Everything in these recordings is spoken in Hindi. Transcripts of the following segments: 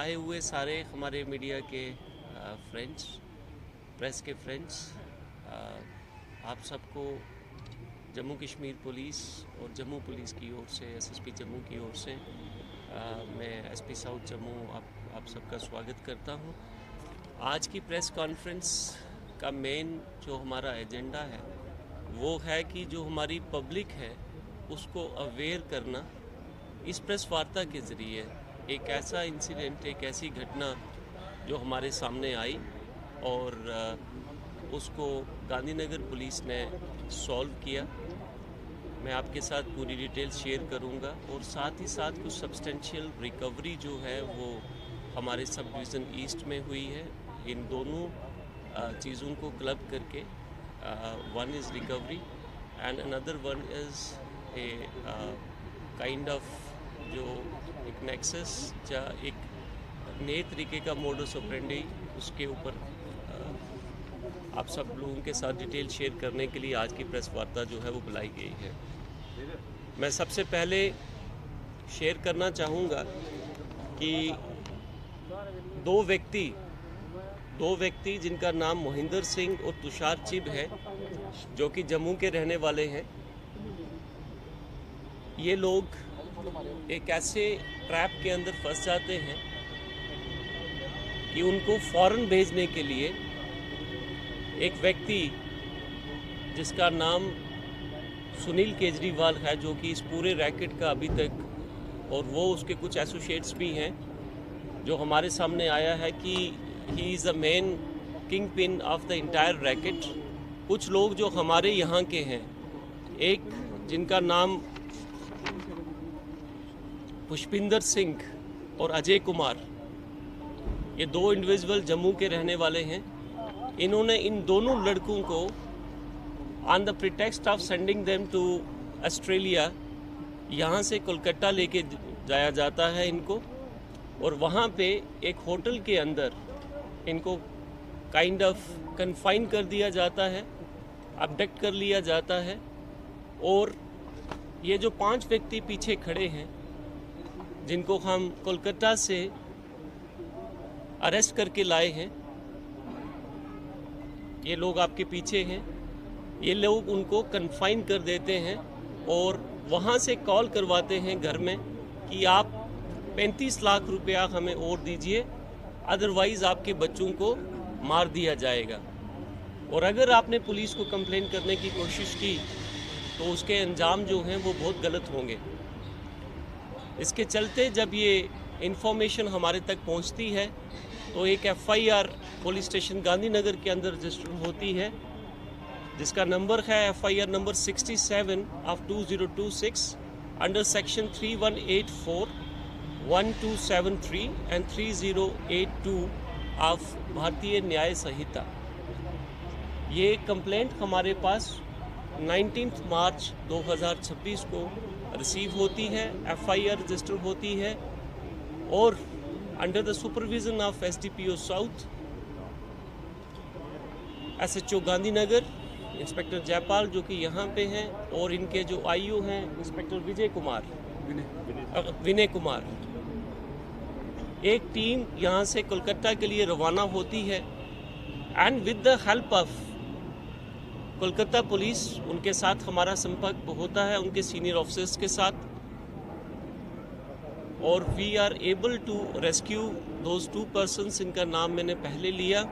आए हुए सारे हमारे मीडिया के फ्रेंड्स, प्रेस के फ्रेंड्स, आप सबको जम्मू कश्मीर पुलिस और जम्मू पुलिस की ओर से, एसएसपी जम्मू की ओर से मैं एसपी साउथ जम्मू आप सबका स्वागत करता हूं। आज की प्रेस कॉन्फ्रेंस का मेन जो हमारा एजेंडा है वो है कि जो हमारी पब्लिक है उसको अवेयर करना इस प्रेस वार्ता के ज़रिए। एक ऐसा इंसिडेंट, एक ऐसी घटना जो हमारे सामने आई और उसको गांधीनगर पुलिस ने सॉल्व किया। मैं आपके साथ पूरी डिटेल्स शेयर करूंगा और साथ ही साथ कुछ सब्सटेंशियल रिकवरी जो है वो हमारे सब डिवीज़न ईस्ट में हुई है। इन दोनों चीज़ों को क्लब करके one is recovery and another one is a kind of जो एक नेक्सस या एक नए तरीके का मोडस ऑपरेंडी, उसके ऊपर आप सब लोगों के साथ डिटेल शेयर करने के लिए आज की प्रेस वार्ता जो है वो बुलाई गई है। मैं सबसे पहले शेयर करना चाहूँगा कि दो व्यक्ति जिनका नाम मोहिंदर सिंह और तुषार चिब है, जो कि जम्मू के रहने वाले हैं। ये लोग एक ऐसे ट्रैप के अंदर फंस जाते हैं कि उनको फॉरेन भेजने के लिए एक व्यक्ति जिसका नाम सुनील केजरीवाल है, जो कि इस पूरे रैकेट का अभी तक, और वो उसके कुछ एसोसिएट्स भी हैं, जो हमारे सामने आया है कि he is the main king pin of the entire racket. कुछ लोग जो हमारे यहाँ के हैं, एक जिनका नाम पुष्पिंदर सिंह और अजय कुमार, ये दो इंडिविजुअल जम्मू के रहने वाले हैं। इन्होंने इन दोनों लड़कों को on the pretext of sending them to Australia, यहाँ से कोलकाता लेके जाया जाता है इनको, और वहाँ पे एक होटल के अंदर इनको काइंड ऑफ कन्फाइन कर दिया जाता है, अबडक्ट कर लिया जाता है। और ये जो 5 व्यक्ति पीछे खड़े हैं, जिनको हम कोलकाता से अरेस्ट करके लाए हैं, ये लोग आपके पीछे हैं। ये लोग उनको कन्फाइन कर देते हैं और वहाँ से कॉल करवाते हैं घर में कि आप 35 लाख रुपया हमें और दीजिए, अदरवाइज़ आपके बच्चों को मार दिया जाएगा। और अगर आपने पुलिस को कंप्लेन करने की कोशिश की तो उसके अंजाम जो हैं वो बहुत गलत होंगे। इसके चलते जब ये इन्फॉर्मेशन हमारे तक पहुंचती है तो एक एफआईआर पुलिस स्टेशन गांधीनगर के अंदर रजिस्टर होती है, जिसका नंबर है FIR number 67 of 2026 under section 3184, 1273 and 3082 of भारतीय न्याय संहिता। ये कंप्लेंट हमारे पास 19 मार्च 2026 को रिसीव होती है, एफआईआर रजिस्टर होती है, और under the supervision of SDPO south, SHO Gandhinagar, inspector Jaipal जो कि यहाँ पे हैं, और इनके जो आईओ हैं इंस्पेक्टर विनय कुमार, एक टीम यहाँ से कोलकाता के लिए रवाना होती है and with the help of Kolkata police, उनके साथ हमारा संपर्क होता है, उनके सीनियर ऑफिसर्स के साथ, और we are able to rescue those 2 persons, इनका नाम मैंने पहले लिया।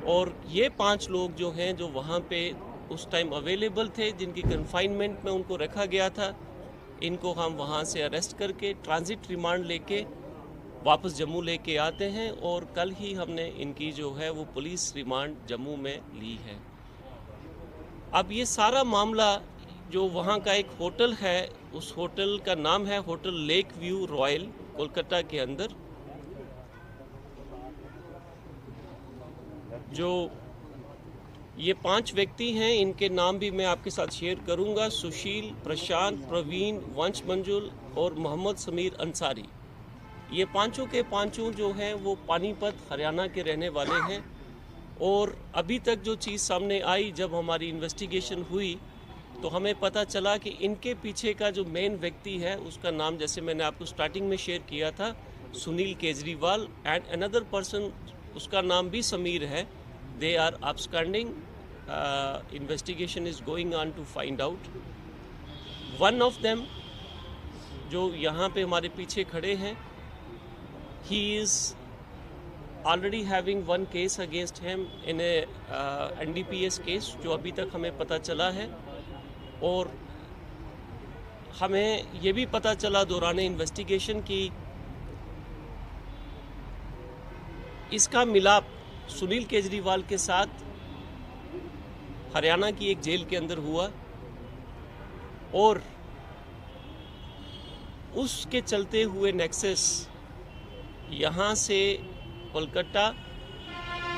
और ये 5 लोग जो हैं, जो वहाँ पे उस टाइम अवेलेबल थे, जिनकी कन्फाइनमेंट में उनको रखा गया था, इनको हम वहाँ से अरेस्ट करके ट्रांजिट रिमांड लेके वापस जम्मू लेके आते हैं, और कल ही हमने इनकी जो है वो पुलिस रिमांड जम्मू में ली है। अब ये सारा मामला, जो वहाँ का एक होटल है, उस होटल का नाम है hotel lake view royal, Kolkata के अंदर, जो ये 5 व्यक्ति हैं, इनके नाम भी मैं आपके साथ शेयर करूंगा। सुशील, प्रशांत, प्रवीण, वंश मंजुल और मोहम्मद समीर अंसारी। ये पांचों के पांचों जो हैं वो पानीपत हरियाणा के रहने वाले हैं। और अभी तक जो चीज़ सामने आई, जब हमारी इन्वेस्टिगेशन हुई तो हमें पता चला कि इनके पीछे का जो मेन व्यक्ति है उसका नाम, जैसे मैंने आपको स्टार्टिंग में शेयर किया था, Sunil Kejriwal and another person, उसका नाम भी समीर है. They are absconding. Investigation is going on to find out. One of them, जो यहाँ पे हमारे पीछे खड़े हैं, he is already having one case against him in a NDPS case, जो अभी तक हमें पता चला है. और हमें ये भी पता चला दौरान इन्वेस्टिगेशन की इसका मिलाप सुनील केजरीवाल के साथ हरियाणा की एक जेल के अंदर हुआ और उसके चलते हुए नेक्सस यहाँ से कोलकाता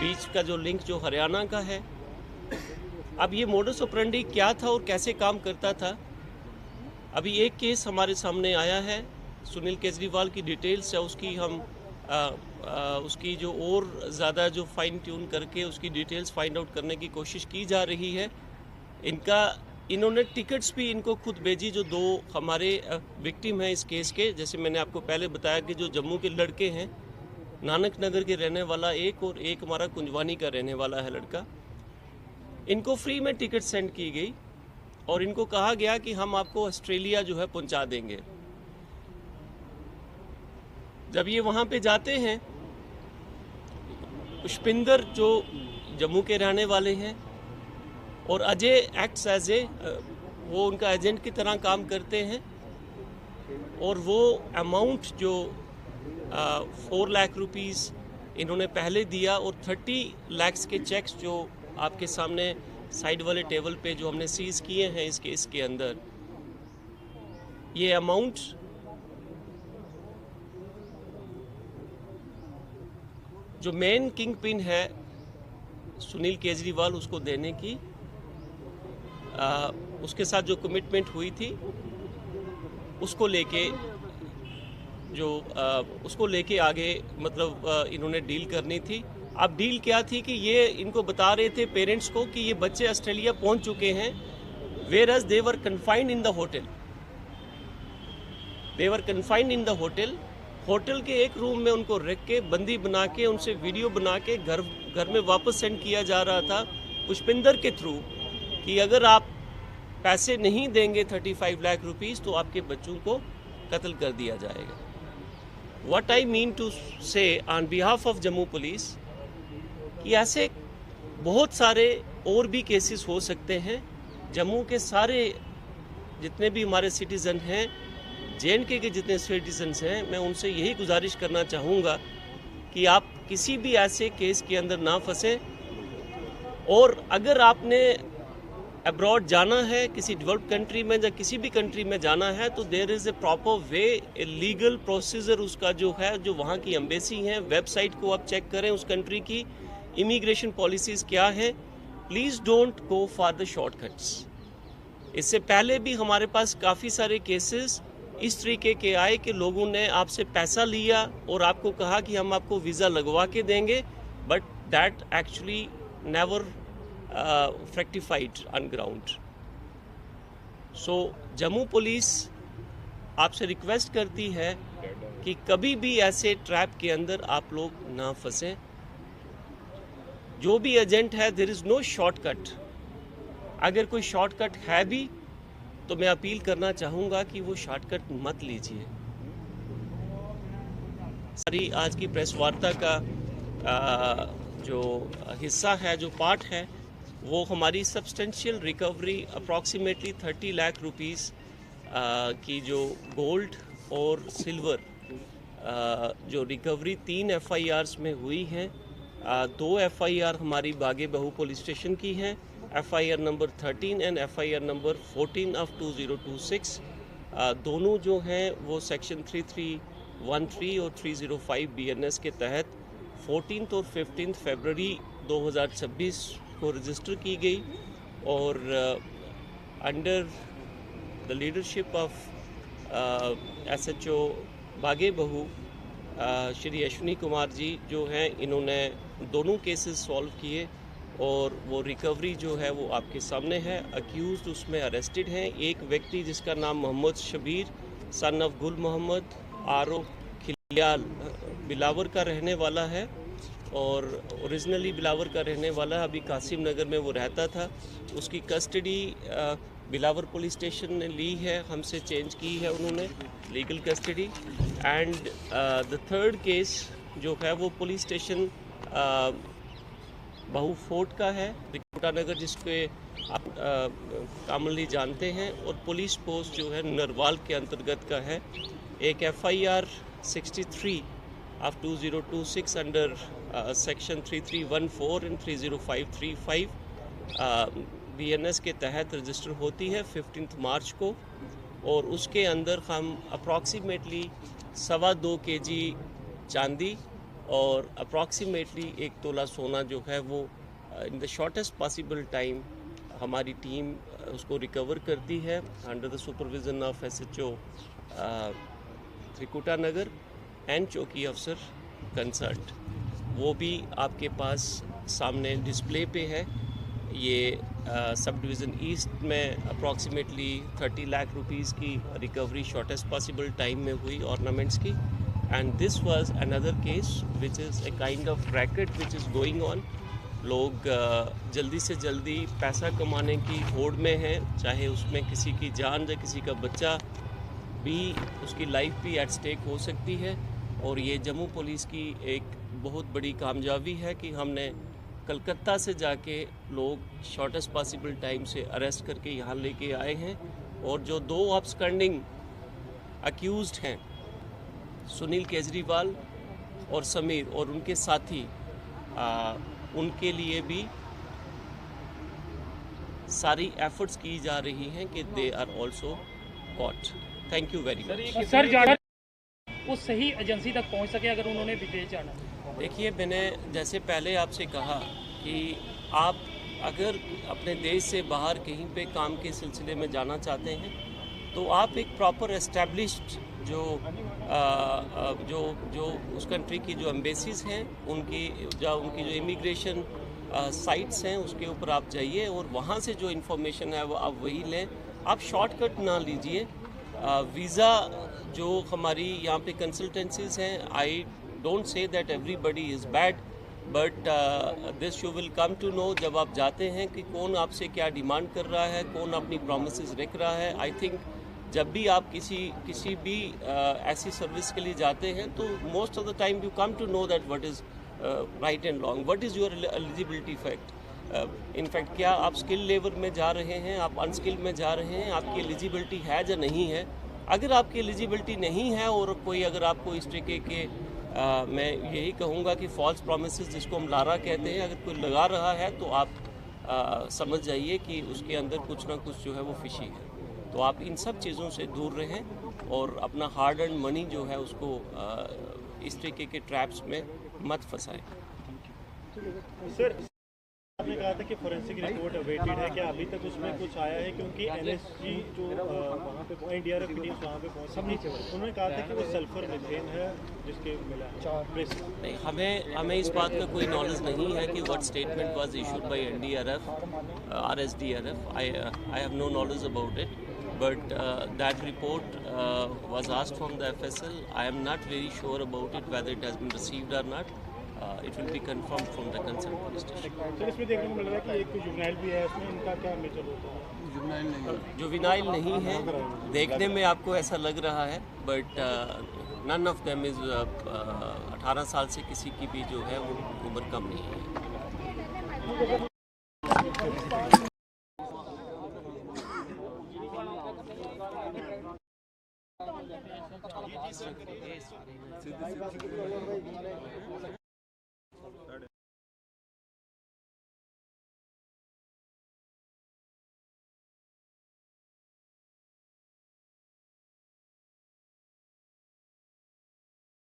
बीच का जो लिंक जो हरियाणा का है. अब ये मोडस ऑपरेंडी क्या था और कैसे काम करता था, अभी एक केस हमारे सामने आया है. सुनील केजरीवाल की डिटेल्स है उसकी हम उसकी जो और ज़्यादा जो फाइन ट्यून करके उसकी डिटेल्स फाइंड आउट करने की कोशिश की जा रही है. इन्होंने टिकट्स भी इनको खुद भेजी, जो दो हमारे विक्टिम हैं इस केस के. जैसे मैंने आपको पहले बताया कि जो जम्मू के लड़के हैं, नानक नगर के रहने वाला एक और एक हमारा कुंजवानी का रहने वाला है लड़का, इनको फ्री में टिकट सेंड की गई और इनको कहा गया कि हम आपको ऑस्ट्रेलिया जो है पहुंचा देंगे. जब ये वहाँ पे जाते हैं, पुष्पिंदर जो जम्मू के रहने वाले हैं और अजय एक्ट्स एज ए, वो उनका एजेंट की तरह काम करते हैं. और वो अमाउंट जो 4 लाख रुपीस इन्होंने पहले दिया और 30 लाख के चेक्स जो आपके सामने साइड वाले टेबल पे जो हमने सीज किए हैं इस केस के अंदर, ये अमाउंट जो मेन किंग पिन है सुनील केजरीवाल उसको देने की, उसके साथ जो कमिटमेंट हुई थी उसको लेके आगे मतलब इन्होंने डील करनी थी. अब डील क्या थी कि ये इनको बता रहे थे पेरेंट्स को कि ये बच्चे ऑस्ट्रेलिया पहुंच चुके हैं, whereas they were confined in the hotel. They were confined in the hotel. Hotel के एक रूम में उनको रख के बंदी बना के उनसे वीडियो बना के घर में वापस सेंड किया जा रहा था पुष्पिंदर के थ्रू कि अगर आप पैसे नहीं देंगे 35 लाख रुपीस तो आपके बच्चों को कत्ल कर दिया जाएगा. व्हाट आई मीन टू से on behalf of Jammu police कि ऐसे बहुत सारे और भी केसेस हो सकते हैं. जम्मू के सारे जितने भी हमारे सिटीज़न हैं, JNK के जितने सिटीजन्स हैं, मैं उनसे यही गुजारिश करना चाहूँगा कि आप किसी भी ऐसे केस के अंदर ना फंसें. और अगर आपने अब्रॉड जाना है, किसी डेवलप्ड कंट्री में या किसी भी कंट्री में जाना है, तो there is a proper way, a legal procedure उसका जो है, जो वहाँ की एम्बेसी है, वेबसाइट को आप चेक करें उस कंट्री की इमिग्रेशन पॉलिसीज़ क्या है. Please don't go for the shortcuts. इससे पहले भी हमारे पास काफ़ी सारे केसेस इस तरीके के आए कि लोगों ने आपसे पैसा लिया और आपको कहा कि हम आपको वीज़ा लगवा के देंगे, but that actually never fructified on ground. So Jammu police आपसे रिक्वेस्ट करती है कि कभी भी ऐसे ट्रैप के अंदर आप लोग ना फंसें. जो भी एजेंट है, देयर इज़ नो शॉर्टकट. अगर कोई शॉर्टकट है भी तो मैं अपील करना चाहूँगा कि वो शॉर्टकट मत लीजिए. सारी आज की प्रेस वार्ता का जो हिस्सा है, जो पार्ट है, वो हमारी substantial recovery approximately 30 lakh rupees की जो गोल्ड और सिल्वर जो रिकवरी 3 FIRs में हुई हैं. 2 FIR हमारी बागे बहू पुलिस स्टेशन की हैं, FIR number 13 and FIR number 14 of 2026. दोनों जो हैं वो सेक्शन 3313 और 305 BNS के तहत 14 और 15 फरवरी 2026 को रजिस्टर की गई और under the leadership of SHO बागे बहू श्री अश्विनी कुमार जी जो हैं, इन्होंने दोनों केसेस सॉल्व किए और वो रिकवरी जो है वो आपके सामने है. अक्यूज्ड उसमें अरेस्टेड हैं. एक व्यक्ति जिसका नाम मोहम्मद शबीर सन ऑफ गुल मोहम्मद RO बिलावर का रहने वाला है और ओरिजिनली बिलावर का रहने वाला है। अभी कासिम नगर में वो रहता था। उसकी कस्टडी बिलावर पुलिस स्टेशन ने ली है, हमसे चेंज की है उन्होंने legal custody. And the third case जो है वो पुलिस स्टेशन बहू फोर्ट का है, त्रिकुटा नगर, जिसके आप कॉमनली जानते हैं। और पुलिस पोस्ट जो है नरवाल के अंतर्गत का है। एक FIR 63 of 2026 under section 3314 and 30535 BNS के तहत रजिस्टर होती है 15 मार्च को। और उसके अंदर हम अप्रॉक्सीमेटली 2.25 kg चांदी और अप्रॉक्सीमेटली 1 तोला सोना जो है वो in the shortest possible time हमारी टीम उसको रिकवर करती है under the supervision of SHO Trikuta Nagar and चौकी अफसर कंसर्ट। वो भी आपके पास सामने डिस्प्ले पे है। ये सब डिवीज़न ईस्ट में अप्रॉक्सीमेटली 30 लाख रुपीज़ की रिकवरी शॉर्टेस्ट पॉसिबल टाइम में हुई ऑर्नामेंट्स की। And this was another case which is a kind of racket which is going on. लोग जल्दी से जल्दी पैसा कमाने की होड़ में हैं, चाहे उसमें किसी की जान या किसी का बच्चा भी, उसकी लाइफ भी एट स्टेक हो सकती है। और ये जम्मू पुलिस की एक बहुत बड़ी कामयाबी है कि हमने कलकत्ता से जाके लोग शॉर्टेस्ट पॉसिबल टाइम से अरेस्ट करके यहाँ लेके आए हैं। और जो 2 अपस्टैंडिंग अक्यूज्ड हैं, सुनील केजरीवाल और समीर और उनके साथी, उनके लिए भी सारी एफर्ट्स की जा रही हैं कि they are also caught. Thank you very much. Sir जाना वो सही एजेंसी तक पहुंच सके अगर उन्होंने विदेश जाना। देखिए, मैंने जैसे पहले आपसे कहा कि आप अगर अपने देश से बाहर कहीं पे काम के सिलसिले में जाना चाहते हैं तो आप एक प्रॉपर एस्टेब्लिश्ड जो उस कंट्री की जो एम्बेसीज हैं उनकी जो इमिग्रेशन साइट्स हैं उसके ऊपर आप जाइए और वहाँ से जो इन्फॉर्मेशन है वो आप वही लें। आप शॉर्टकट ना लीजिए। वीज़ा जो हमारी यहाँ पे कंसल्टेंसीज हैं, I don't say that everybody is bad, but this you will come to know जब आप जाते हैं कि कौन आपसे क्या डिमांड कर रहा है, कौन अपनी प्रॉमिसेस रख रहा है। आई थिंक जब भी आप किसी भी ऐसी सर्विस के लिए जाते हैं तो most of the time you come to know that what is right and wrong, what is your eligibility fact. In fact क्या आप स्किल लेबर में जा रहे हैं, आप अनस्किल्ड में जा रहे हैं, आपकी एलिजिबिलिटी है या नहीं है। अगर आपकी एलिजिबिलिटी नहीं है और कोई अगर आपको इस तरीके के मैं यही कहूँगा कि फॉल्स प्रोमिसेस जिसको हम लारा कहते हैं, अगर कोई लगा रहा है तो आप समझ जाइए कि उसके अंदर कुछ ना कुछ जो है वो फिशी है। तो आप इन सब चीज़ों से दूर रहें और अपना हार्ड अर्न मनी जो है उसको इस तरीके के ट्रैप्स में मत फंसाएं। सर, आपने कहा था कि फोरेंसिक रिपोर्ट अवेटेड है, क्या अभी तक उसमें कुछ आया है? क्योंकि NSG जो वहाँ पे NDRF की टीम वहाँ पे पहुँची, उन्होंने कहा था कि वो सल्फर मीथेन है जिसके मिला नहीं, हमें इस बात का कोई नॉलेज नहीं है कि what statement was issued by NDRF RSDRF। I have no knowledge about it, but that report was asked from the FSL. I am not very sure about it, whether it has been received or not. It will be confirmed from the concerned police station. Sir, इसमें देखने को मिल रहा है कि एक जुवेनाइल भी है, इसमें इनका क्या नेचर होता है? जुवेनाइल नहीं है, देखने में आपको ऐसा लग रहा है, but none of them is 18 साल से किसी की भी जो है वो उम्र कम नहीं है।